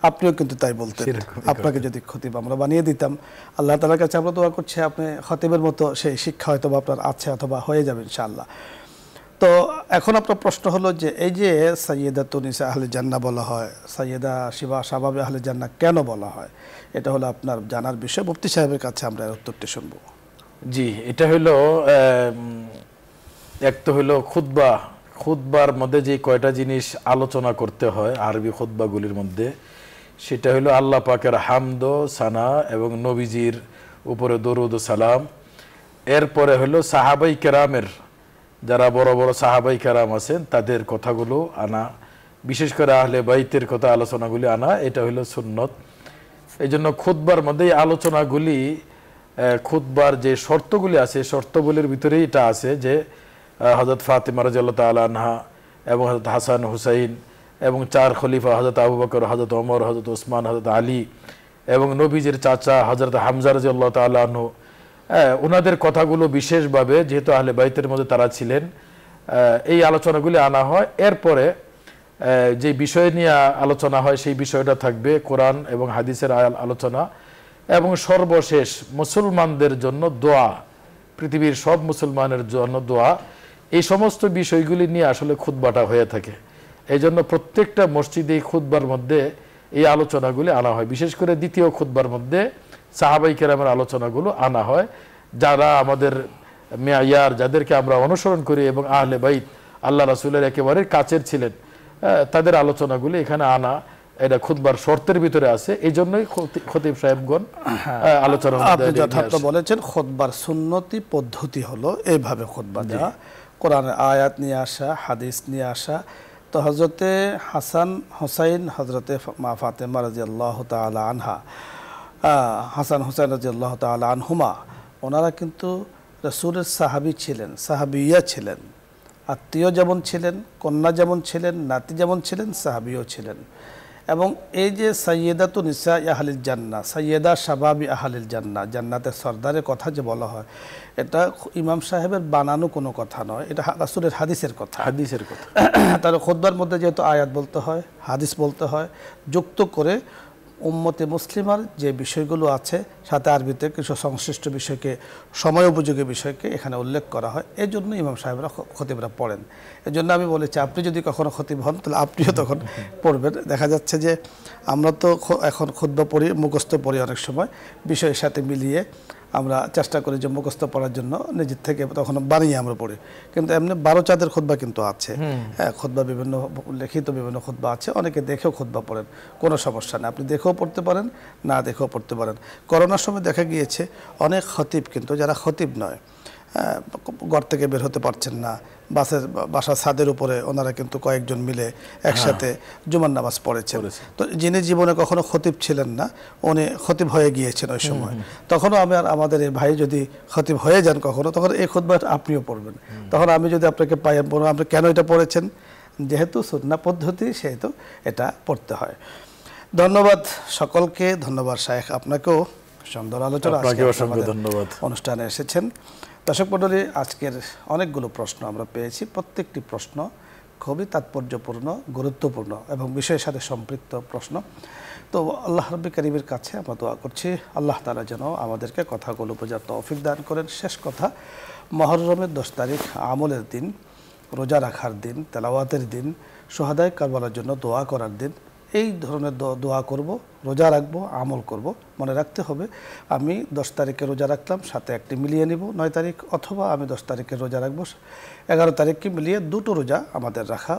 আপনিও কিন্তু তাই বলতেন। আপনাকে যদি খতিব আমরা বানিয়ে দিতাম, আল্লাহ তাআলার কাছে আমরা দোয়া করছি আপনি খতিবের মতো সেই শিক্ষা হয়তো আপনার আছে অথবা হয়ে যাবে ইনশাআল্লাহ। তো এখন আপনার প্রশ্ন হলো যে এই যে সাইয়্যিদাতুন নিসা আহলে জান্নাহ বলা হয়, সাইয়্যিদা শিবা শাবাবে আহলে জান্নাহ কেন বলা হয়, এটা হলো আপনার জানার বিষয়। মুফতি সাহেবের কাছে আমরা উত্তরটি শুনবো। জি, এটা হলো এক তো হলো খুতবা, খুতবার মধ্যে যে কয়টা জিনিস আলোচনা করতে হয় আরবি খুতবাগুলির মধ্যে, সেটা হলো আল্লাহ পাকের হামদ সানা এবং নবীজির উপরে দরুদ ও সালাম। এরপরে হলো সাহাবাই কেরামের, যারা বড় বড় সাহাবাই কেরাম আছেন তাদের কথাগুলো আনা, বিশেষ করে আহলে বাইতের কথা আলোচনাগুলি আনা, এটা হলো সুন্নত। এই জন্য খুতবার মধ্যে এই আলোচনাগুলি, খুতবার যে শর্তগুলি আছে শর্তগুলির ভিতরেই এটা আছে যে হযরত ফাতিমা রাদিয়াল্লাহু তাআলা আনহা এবং হযরত হাসান হুসাইন এবং চার খলিফা হযরত আবু বকর, হযরত ওমর, হযরত ওসমান, হযরত আলী এবং নবীজির চাচা হযরত হামজা রাদিয়াল্লাহু তাআলা আনহু, ওনাদের কথাগুলো বিশেষভাবে যেহেতু আহলে বাইতের মধ্যে তারা ছিলেন, এই আলোচনাগুলি আনা হয়। এরপরে যে বিষয় নিয়ে আলোচনা হয় সেই বিষয়টা থাকবে কোরআন এবং হাদিসের আলোচনা, এবং সর্বশেষ মুসলমানদের জন্য দোয়া, পৃথিবীর সব মুসলমানের জন্য দোয়া। এই সমস্ত বিষয়গুলি নিয়ে আসলে খুতবাটা হয়ে থাকে। এই জন্য প্রত্যেকটা মসজিদে খুতবার মধ্যে এই আলোচনাগুলি আনা হয়। বিশেষ করে দ্বিতীয় খুতবার মধ্যে সাহাবাই কেরামের আলোচনাগুলো আনা হয়, যারা আমাদের মেয়ার, যাদেরকে আমরা অনুসরণ করি এবং আহলে বাইত আল্লাহ রাসূলের একেবারে কাছের ছিলেন, তাদের আলোচনাগুলি এখানে আনা, এটা খুতবার শর্তের ভিতরে আছে। এই জন্যই খতিব সাহেবগণ আলোচনা। আপনি যথার্থ বলেছেন, খুতবার সুন্নতি পদ্ধতি হলো এইভাবে খুতবা দেওয়া, কোরআনের আয়াত নিয়ে আসা, হাদিস নিয়ে আসা। তো হযরতে হাসান হুসাইন, হযরতে মা ফাতেমা রাদিয়াল্লাহু তাআলা আনহা, হাসান হুসাইন রাদিয়াল্লাহু তাআলা আনহুমা, ওনারা কিন্তু রাসূলের সাহাবী ছিলেন, সাহাবিয়া ছিলেন, আত্মীয় যেমন ছিলেন, কন্যা যেমন ছিলেন, নাতি যেমন ছিলেন, সাহাবিও ছিলেন। এবং এই যে সাইয়্যিদাতুন নিসা আহলিল জান্নাহ, সাইয়্যিদা শাবাবি আহলিল জান্নাহ, জান্নাতের সর্দারের কথা যে বলা হয়, এটা ইমাম সাহেবের বানানো কোনো কথা নয়, এটা রাসূলের হাদিসের কথা। হাদিসের কথা। তার খুতবার মধ্যে যেহেতু আয়াত বলতে হয়, হাদিস বলতে হয়, যুক্ত করে উম্মতে মুসলিমার যে বিষয়গুলো আছে সাথে আরবিতে কিছু সংশ্লিষ্ট বিষয়কে, সময় উপযোগী বিষয়কে এখানে উল্লেখ করা হয়। এই জন্য ইমাম সাহেবরা খতিবরা পড়েন। এই জন্য আমি বলেছি আপনি যদি কখনো খতিব হন তাহলে আপনিও তখন পড়বেন। দেখা যাচ্ছে যে আমরা তো এখন খুতবা পড়ি, মুখস্থ পড়ি, অনেক সময় বিষয়ের সাথে মিলিয়ে আমরা চেষ্টা করি যে মুখস্থ পড়ার জন্য নিজের থেকে তখন বানিয়ে আমরা পড়ি, কিন্তু এমনি 12 চাঁদের খুতবা কিন্তু আছে। হ্যাঁ, খুতবা বিভিন্ন লিখিত বিভিন্ন খুতবা আছে, অনেকে দেখেও খুতবা পড়েন, কোনো সমস্যা নেই, আপনি দেখেও পড়তে পারেন, না দেখেও পড়তে পারেন। করোনার সময় দেখা গিয়েছে অনেক খতিব কিন্তু যারা খতিব নয়, ঘর থেকে বের হতে পারছেন না, বাসার ছাদের উপরে ওনারা কিন্তু কয়েকজন মিলে একসাথে জুমার নামাজ পড়েছেন। তো যিনি জীবনে কখনো খতিব ছিলেন না, উনি খতিব হয়ে গিয়েছেন ওই সময়। তখনও আমাদের এই ভাই যদি খতিব হয়ে যান কখনো, তখন এই খুতবা আপনিও পড়বেন। তখন আমি যদি আপনাকে পাই, আপনি কেন এটা পড়েছেন? যেহেতু সুন্নাহ পদ্ধতি, সেহেতু এটা পড়তে হয়। ধন্যবাদ সকলকে, ধন্যবাদ শায়েখ আপনাকেও, সুন্দর আলোচনা, ধন্যবাদ অনুষ্ঠানে এসেছেন। দর্শক মণ্ডলী, আজকের অনেকগুলো প্রশ্ন আমরা পেয়েছি, প্রত্যেকটি প্রশ্ন খুবই তাৎপর্যপূর্ণ, গুরুত্বপূর্ণ এবং বিষয়ের সাথে সম্পৃক্ত প্রশ্ন। তো আল্লাহ রাব্বুল কারীমের কাছে আমরা দোয়া করছি আল্লাহ তাআলা যেন আমাদেরকে কথাগুলো বোঝার তৌফিক দান করেন। শেষ কথা, মুহররমের 10 তারিখ আমলের দিন, রোজা রাখার দিন, তেলাওয়াতের দিন, শুহাদায়ে কারবালার জন্য দোয়া করার দিন। এই ধরনের দোয়া করব, রোজা রাখবো, আমল করব। মনে রাখতে হবে আমি 10 তারিখে রোজা রাখলাম, সাথে একটি মিলিয়ে নিব 9 তারিখ, অথবা আমি 10 তারিখে রোজা রাখবো, 11 তারিখকে মিলিয়ে দুটো রোজা আমাদের রাখা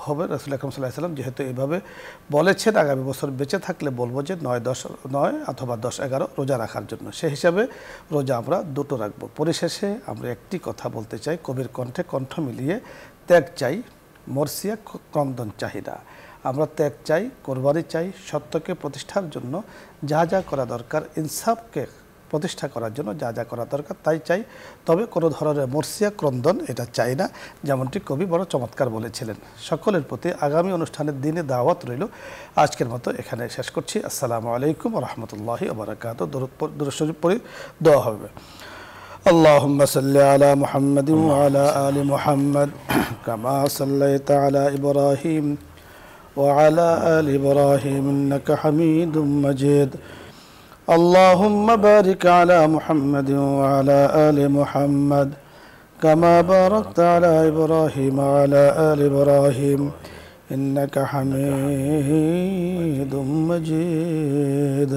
হবে। রাসূল আকরাম সাল্লাল্লাহু আলাইহি ওয়াসাল্লাম যেহেতু এইভাবে বলেছেন, আগামী বছর বেঁচে থাকলে বলবো যে 9 অথবা 10-11 রোজা রাখার জন্য। সেই হিসাবে রোজা আমরা দুটো রাখবো। পরিশেষে আমরা একটি কথা বলতে চাই, কবির কণ্ঠে কণ্ঠ মিলিয়ে ত্যাগ চাই, মরসিয়া ক্রন্দন চাই না। আমরা ত্যাগ চাই, কোরবানি চাই, সত্যকে প্রতিষ্ঠার জন্য যা যা করা দরকার, ইনসাফকে প্রতিষ্ঠা করার জন্য যা যা করা দরকার তাই চাই। তবে কোনো ধরনের মরসিয়া ক্রন্দন এটা চাই না, যেমনটি কবি বড় চমৎকার বলেছিলেন। সকলের প্রতি আগামী অনুষ্ঠানের দিনে দাওয়াত রইল। আজকের মতো এখানে শেষ করছি। আসসালামু আলাইকুম ওয়া রাহমাতুল্লাহি ওয়া বারাকাতুহু। দরুদ শরীফ পড়ে দোয়া হবে। اللهم صل على محمد وعلى آل محمد كما صليت على إبراهيم وعلى آل إبراهيم إنك حميد مجيد. اللهم بارك على محمد وعلى آل محمد كما باركت على إبراهيم وعلى آل إبراهيم إنك حميد مجيد.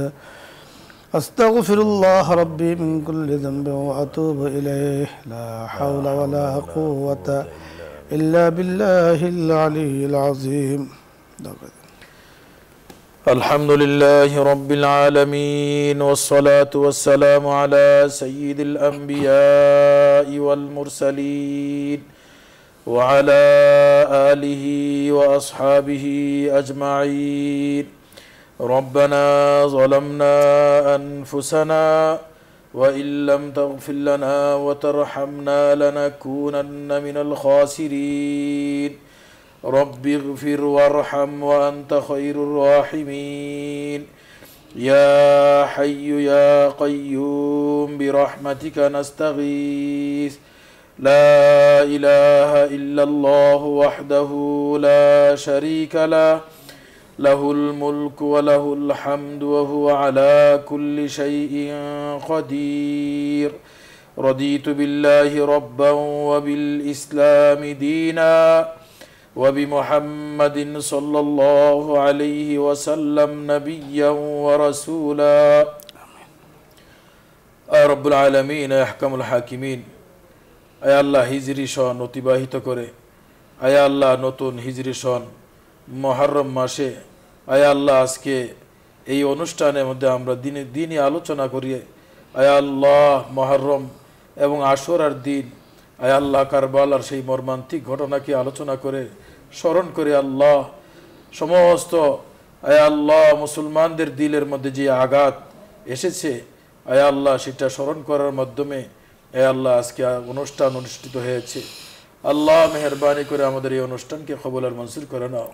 أستغفر الله ربي من كل ذنب وأتوب إليه. لا حول ولا قوة إلا بالله العلي العظيم. الحمد لله رب العالمين والصلاة والسلام على سيد الأنبياء والمرسلين وعلى آله وأصحابه أجمعين. ربنا ظلمنا أنفسنا وإن لم تغفر لنا وترحمنا لنكونن من الخاسرين. رب اغفر وارحم وأنت خير الراحمين. يا حي يا قيوم برحمتك نستغيث. لا إله إلا الله وحده لا شريك له له الملك وله الحمد وهو على كل شيء قدير. رضيت بالله ربا وبالإسلام دينا وبمحمد صلى الله عليه وسلم نبيا ورسولا. رب العالمين يحكم الحاكمين. আয় আল্লাহ হিজরি সন অতিবাহিত করে, আয় আল্লাহ নতুন হিজরি সন মুহররম মাসে, আয় আল্লাহ আজকে এই অনুষ্ঠানের মধ্যে আমরা দিনই আলোচনা করি। আয় আল্লাহ মুহররম এবং আশুরার দিন, আয় আল্লাহ কারবালার সেই মর্মান্তিক ঘটনাকে আলোচনা করে স্মরণ করে আল্লাহ সমস্ত আয় আল্লাহ মুসলমানদের দিলের মধ্যে যে আঘাত এসেছে, আয় আল্লাহ সেটা স্মরণ করার মাধ্যমে আয় আল্লাহ আজকে অনুষ্ঠান অনুষ্ঠিত হয়েছে। আল্লাহ মেহরবানি করে আমাদের এই অনুষ্ঠানকে কবুল আর মঞ্জুর করে নাও।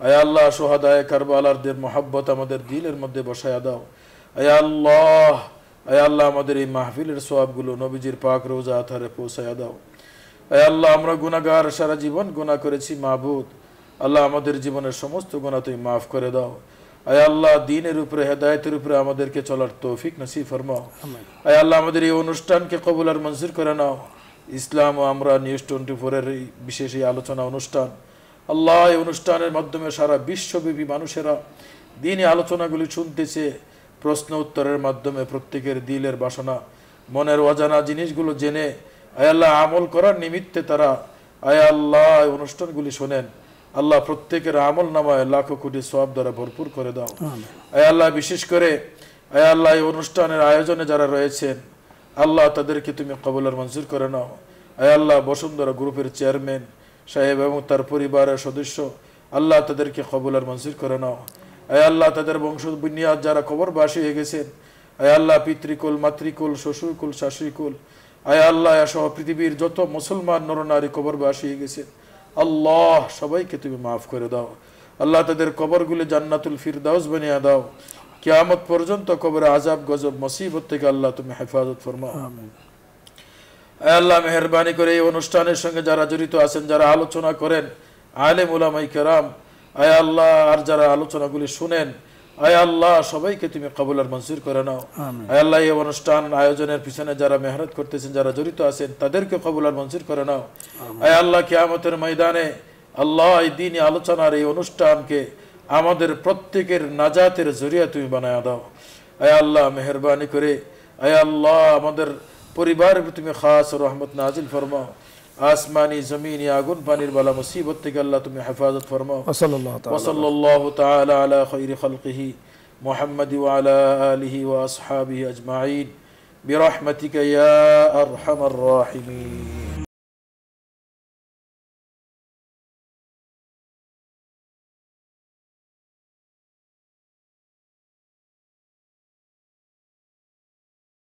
আয় আল্লাহ শুহাদায়ে কারবালারদের মহব্বত আমাদের দিলের মধ্যে বসায়া দাও। আয় আল্লাহ আমাদের এই মাহফিলের সওয়াবগুলো নবীজির পাক রওজা আতহারে পৌঁছায়া দাও। আয় আল্লাহ আমরা গুনাহগার, সারা জীবন গুনাহ করেছি মাবুদ। আল্লাহ আমাদের জীবনের সমস্ত গুনাহ তুমি মাফ করে দাও। আয় আল্লাহ দ্বীনের উপরে, হেদায়েতের উপরে আমাদেরকে চলার তৌফিক নসিব ফরমাও। আয় আল্লাহ আমাদের এই অনুষ্ঠানকে কবুল আর মঞ্জুর করে নাও। ইসলাম ও আমরা নিউজ 24-এর এই বিশেষ এই আলোচনা অনুষ্ঠান, আল্লাহ এই অনুষ্ঠানের মাধ্যমে সারা বিশ্বব্যাপী মানুষেরা দ্বীনি আলোচনাগুলি শুনতেছে। প্রশ্ন উত্তরের মাধ্যমে প্রত্যেকের দিলের বাসনা, মনের অজানা জিনিসগুলো জেনে আয় আল্লাহ আমল করার নিমিত্তে তারা আয় আল্লাহ এই অনুষ্ঠানগুলি শোনেন। আল্লাহ প্রত্যেকের আমল নামায় লাখো কোটি সওয়াব দ্বারা ভরপুর করে দাও। আয় আল্লাহ বিশেষ করে আয় আল্লাহ এই অনুষ্ঠানের আয়োজনে যারা রয়েছেন, আল্লাহ তাদেরকে তুমি কবুল আর মঞ্জুর করে নাও। আয় আল্লাহ বসুন্ধরা গ্রুপের চেয়ারম্যান সাহেব এবং তার পরিবারের সদস্য, আল্লাহ তাদেরকে কবুল আর মঞ্জুর করে নাও। আয় আল্লাহ তাদের বংশ বুনিয়াদ যারা কবরবাসী হয়ে গেছেন, আয় আল্লাহ পিতৃকুল, মাতৃকুল, শ্বশুরকুল, শাশুড়িকুল, আয় আল্লাহ সহ পৃথিবীর যত মুসলমান নরনারী কবরবাসী হয়ে গেছেন, আল্লাহ সবাইকে তুমি মাফ করে দাও। আল্লাহ তাদের কবরগুলি জান্নাতুল ফিরদাউস বানিয়ে দাও। কিয়ামত পর্যন্ত কবরে আযাব গজব মুসিবত থেকে আল্লাহ তুমি হেফাজত ফরমাও। আমিন। আয় আল্লাহ মেহেরবানি করে এই অনুষ্ঠানের সঙ্গে যারা জড়িত আছেন, যারা আলোচনা করেন, আলেম উলামায়ে কেরাম, আয় আল্লাহ আর যারা আলোচনাগুলি শুনেন, আয় আল্লাহ সবাইকে তুমি কবুল আর মঞ্জুর করে নাও। আয় আল্লাহ এই অনুষ্ঠান আয়োজনের পিছনে যারা মেহনত করতেছেন, যারা জড়িত আছেন, তাদেরকে কবুল আর মঞ্জুর করে নাও। আয় আল্লাহ কিয়ামতের ময়দানে আল্লাহ এই দ্বীনি আলোচনার এই অনুষ্ঠানকে আমাদের প্রত্যেকের নাজাতের জরিয়া তুমি বানায় দাও। আয় আল্লাহ মেহেরবানি করে, আয় আল্লাহ আমাদের পরিবারের তুমি খাস রহমত নাজিল ফরমাও। আসমানি জমিনি আগুন পানির বালা মুসিবত থেকে আল্লাহ তুমি হেফাজত ফরমাও। ওয়াসাল্লাল্লাহু তাআলা আলা খায়রি খালকিহি মুহাম্মাদ ওয়া আলা আলিহি ওয়া আসহাবিহি আজমাইন বিরহমাতিকা ইয়া আরহামার রাহিমিন।